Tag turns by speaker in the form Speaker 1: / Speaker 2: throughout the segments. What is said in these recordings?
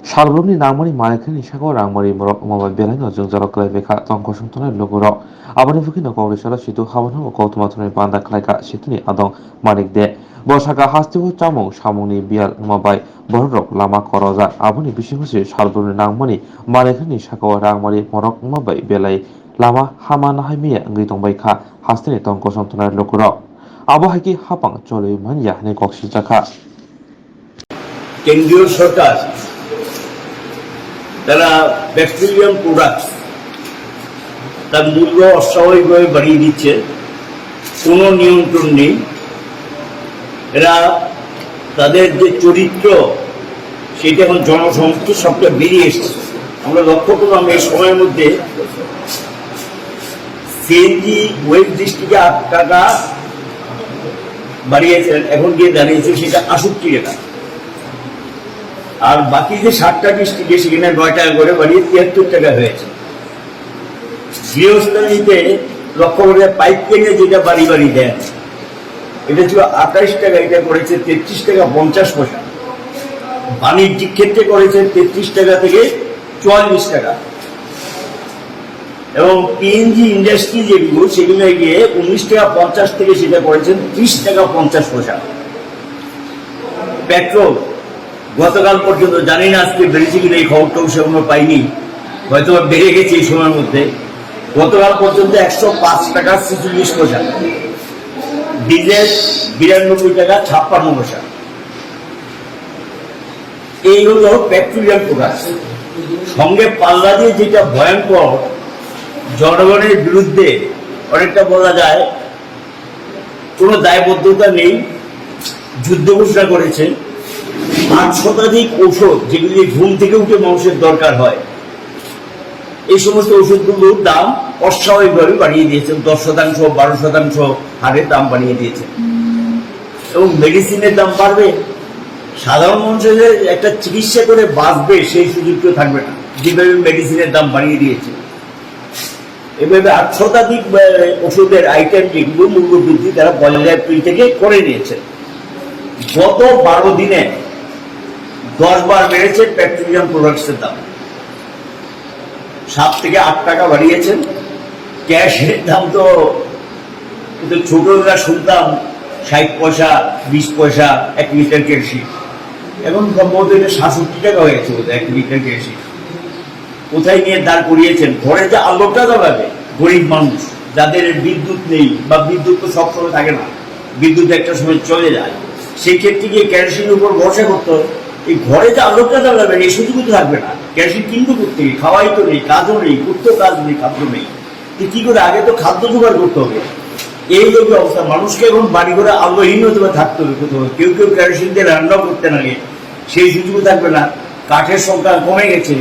Speaker 1: Salbrumni nangmani manekini sakao rangmani borok mama belai no jongjalo klai beka tongko sungtonai logoro aboni bukino kongresala situ habano gotoma thonai banda klaika situni adong manik de bosaka hastibo chamung samungni bial mabai borok lama koroja aboni bisingosi salbrumni nangmani manekini sakao rangmani borok mabai belai lama hama nahai miya ngui tongbai kha hastini tongko sungtonai logoro abo haiki hapang choloi manya ne koksi jaka
Speaker 2: কেন্দ্রীয় সরকার তারা petroleum products তার মূল্য অস্বাভাবিকভাবে বাড়িয়ে দিচ্ছে, কোনো নিয়ন্ত্রণ নেই। এরা তাদের যে চরিত্র সেটা এখন জনসমক্ষে সবটা বেরিয়ে এসছে। আমরা লক্ষ্য করলাম এই সময়ের মধ্যে সিএনজি ওয়েব ডিস্ট্রিক্টে 8 টাকা বাড়িয়েছেন, এখন গিয়ে দাঁড়িয়েছে সেটা 68 টাকা। আর বাকি যে 7টা ডিস্ট্রিক্টে সেখানে 9 টাকা করে বাড়িয়ে 73 টাকা হয়েছে। গৃহস্থালিতে লক্ষ্য করে পাইপ কিনে যেটা বাড়ি বাড়ি দেন এটা ছিল 28 টাকা, এটা করেছে 33 টাকা 50 পয়সা। বাণিজ্যিক ক্ষেত্রে করেছে 33 টাকা থেকে 44 টাকা। এবং পিএনজি ইন্ডাস্ট্রি যেগুলো সেগুলো গিয়ে 19 টাকা 50 থেকে সেটা করেছেন 30 টাকা 50 পয়সা। পেট্রোল গতকাল পর্যন্ত, জানি না আজকে বেড়েছে কিনা, এই খবরটাও সেগুলো পাইনি, হয়তো বেড়ে গেছে এই সময়ের মধ্যে। গতকাল পর্যন্ত 105 টাকা 46 পয়সা, ডিজেল 92 টাকা 56 পয়সা। এই হলো পেট্রোলিয়াম প্রোডাক্ট। সঙ্গে পাল্লা দিয়ে যেটা ভয়ঙ্কর, জনগণের বিরুদ্ধে অনেকটা বলা যায় কোনো দায়বদ্ধতা নেই, যুদ্ধ ঘোষণা করেছে। 8 শতাধিক ঔষধ যেগুলি ঘুম থেকে উঠে মানুষের দরকার হয়, এই সমস্ত ওষুধগুলোর দাম অস্বাভাবিকভাবে বাড়িয়ে দিয়েছেন। 10%, 12% হারে দাম বাড়িয়ে দিয়েছেন। এবং মেডিসিনের দাম বাড়বে, সাধারণ মানুষের একটা চিকিৎসা করে বাঁচবে সেই সুযোগটা থাকবে না, যেভাবে মেডিসিনের দাম বাড়িয়ে দিয়েছে। এভাবে 8 শতাধিক ওষুধের আইটেম যেগুলো মূল্য বৃদ্ধি তারা 1 এপ্রিল থেকে করে নিয়েছে। গত 12 দিনে 10 বার বেড়েছে পেট্রোলিয়াম প্রোডাক্টসের দাম। 7 থেকে 8 টাকা বাড়িয়েছেন। গ্যাসের দাম তো ছোটবেলা শুনতাম 60 পয়সা 20 পয়সা 1 লিটার কেরোসিন, এখন সম্ভবত এটা 67 টাকা হয়েছে 1 লিটার কেরোসিন। কোথায় নিয়ে দাঁড় করিয়েছেন? ঘরে যে আলোটা জ্বালাবে গরিব মানুষ যাদের বিদ্যুৎ নেই, বা বিদ্যুৎ তো সবসময় থাকে না, বিদ্যুৎ একটা সময় চলে যায়, সেই ক্ষেত্রে গিয়ে কেরোসিনের উপর ভরসা করতে হবে। এই ঘরে যে আলোটা জ্বালাবেন এই সুযোগ তো থাকবে না। কেরোসিন কিনতে করতে গিয়ে খাওয়াই তো নেই, কাজও নেই, করতেও কাজ নেই, খাদ্য নেই। কি করে? আগে তো খাদ্য জোগাড় করতে হবে। এই লোক অবস্থা, মানুষকে এখন বাড়ি ঘরে আলোহীন হতে থাকতে হবে কোথাও। কেউ কেউ কেরোসিন দিয়ে রান্নাও করতে লাগে, সেই সুযোগ থাকবে না। কাঠের সংখ্যা কমে গেছে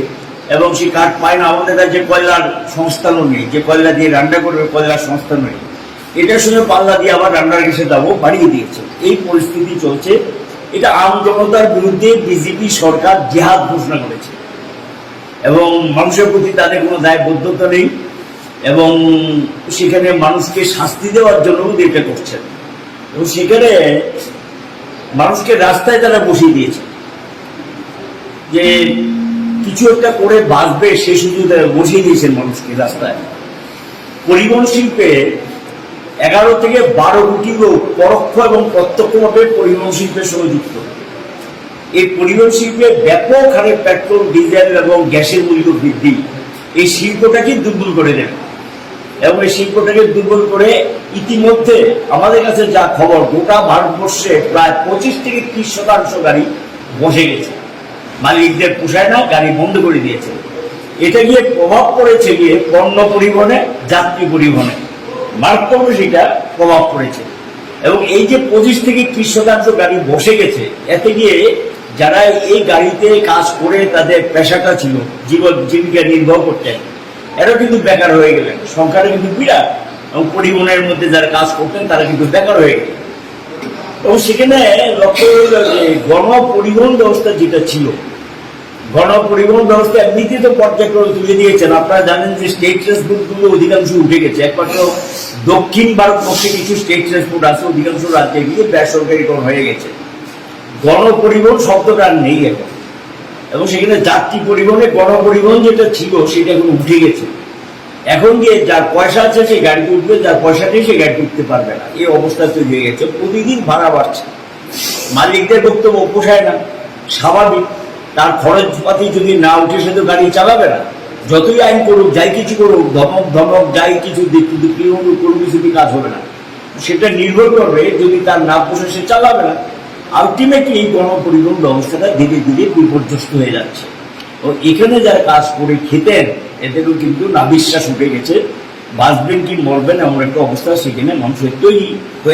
Speaker 2: এবং সেই কাঠ পায় না। আমাদের কাছে কয়লার সংস্থানও নেই, যে কয়লা দিয়ে রান্না করবে কয়লার সংস্থান নেই। এটার সঙ্গে পাল্লা দিয়ে আবার রান্নার গ্যাসের দামও বাড়িয়ে দিয়েছে। এই পরিস্থিতি চলছে। এটা আম জনতার বিরুদ্ধে বিজেপি সরকার জিহাদ ঘোষণা করেছে এবং মানুষের প্রতি তাদের কোনো দায়বদ্ধতা নেই, এবং সেখানে মানুষকে শাস্তি দেওয়ার জন্য এটা করছেন। এবং সেখানে মানুষকে রাস্তায় তারা বসিয়ে দিয়েছে, যে কিছু একটা করে বাঁচবে সেই সুযোগ বসিয়ে দিয়েছেন মানুষকে রাস্তায়। পরিবহন শিল্পে 11 থেকে 12 কোটি লোক পরোক্ষ এবং প্রত্যক্ষভাবে পরিবহন শিল্পের সঙ্গে যুক্ত। এই পরিবহন শিল্পে ব্যাপক হারে পেট্রোল, ডিজেল এবং গ্যাসের মূল্য বৃদ্ধি এই শিল্পটাকে দুর্বল করে দেবে। এবং এই শিল্পটাকে দুর্বল করে ইতিমধ্যে আমাদের কাছে যা খবর, গোটা ভারতবর্ষে প্রায় 25 থেকে 30% গাড়ি বসে গেছে। মালিকদের পোষায় না, গাড়ি বন্ধ করে দিয়েছে। এটা গিয়ে প্রভাব পড়েছে গিয়ে পণ্য পরিবহনে, যাত্রী পরিবহনে মারাত্মক সেটা প্রভাব পড়েছে। এবং এই যে 25 থেকে 30% গাড়ি বসে গেছে, এতে গিয়ে যারা এই গাড়িতে কাজ করে তাদের পেশাটা ছিল, জীবিকা নির্বাহ করতেন, এরা কিন্তু বেকার হয়ে গেলেন। সংখ্যাটা কিন্তু বিরাট। এবং পরিবহনের মধ্যে যারা কাজ করতেন তারা কিন্তু বেকার হয়ে গেলেন। এবং সেখানে লক্ষ্য হইল যে গণপরিবহন ব্যবস্থা যেটা ছিল, গণপরিবহন ব্যবস্থা এমনিতে তো পর্যায়ক্রমে তুলে দিয়েছেন। আপনারা জানেন যে স্টেট ট্রান্সপোর্টগুলো অধিকাংশ উঠে গেছে। একমাত্র দক্ষিণ ভারতবর্ষে কিছু স্টেট ট্রান্সপোর্ট আছে, অধিকাংশ রাজ্যে গিয়ে বেসরকারিকরণ হয়ে গেছে। গণপরিবহন শব্দটা আর নেই এখন। এবং সেখানে যাত্রী পরিবহনে গণপরিবহন যেটা ছিল সেটা এখন উঠে গেছে। এখন গিয়ে যার পয়সা আছে সেই গাড়িতে উঠবে, যার পয়সা নেই সে গাড়িতে উঠতে পারবে না, এই অবস্থা তৈরি হয়ে গেছে। প্রতিদিন ভাড়া বাড়ছে, মালিকদের বক্তব্য পোষায় না, স্বাভাবিক। তার খরচপাতি যদি না উঠে সে তো গাড়ি চালাবে না, যতই আইন করুক, যাই কিছু করুক, ধমক ধমক যাই কিছু দিক, কিন্তু কোনো কিছুতে কাজ হবে না। সেটা নির্ভর করবে, যদি তার না পোষে সে চালাবে না। আলটিমেটলি এই গণপরিবহন ব্যবস্থাটা ধীরে ধীরে বিপর্যস্ত হয়ে যাচ্ছে। ও এখানে যারা কাজ করে খেতেন এদেরও কিন্তু নাবিশ্বাস উঠে গেছে, বাঁচবেন কি মরবেন এমন একটা অবস্থা সেখানে মানুষের তৈরি হয়ে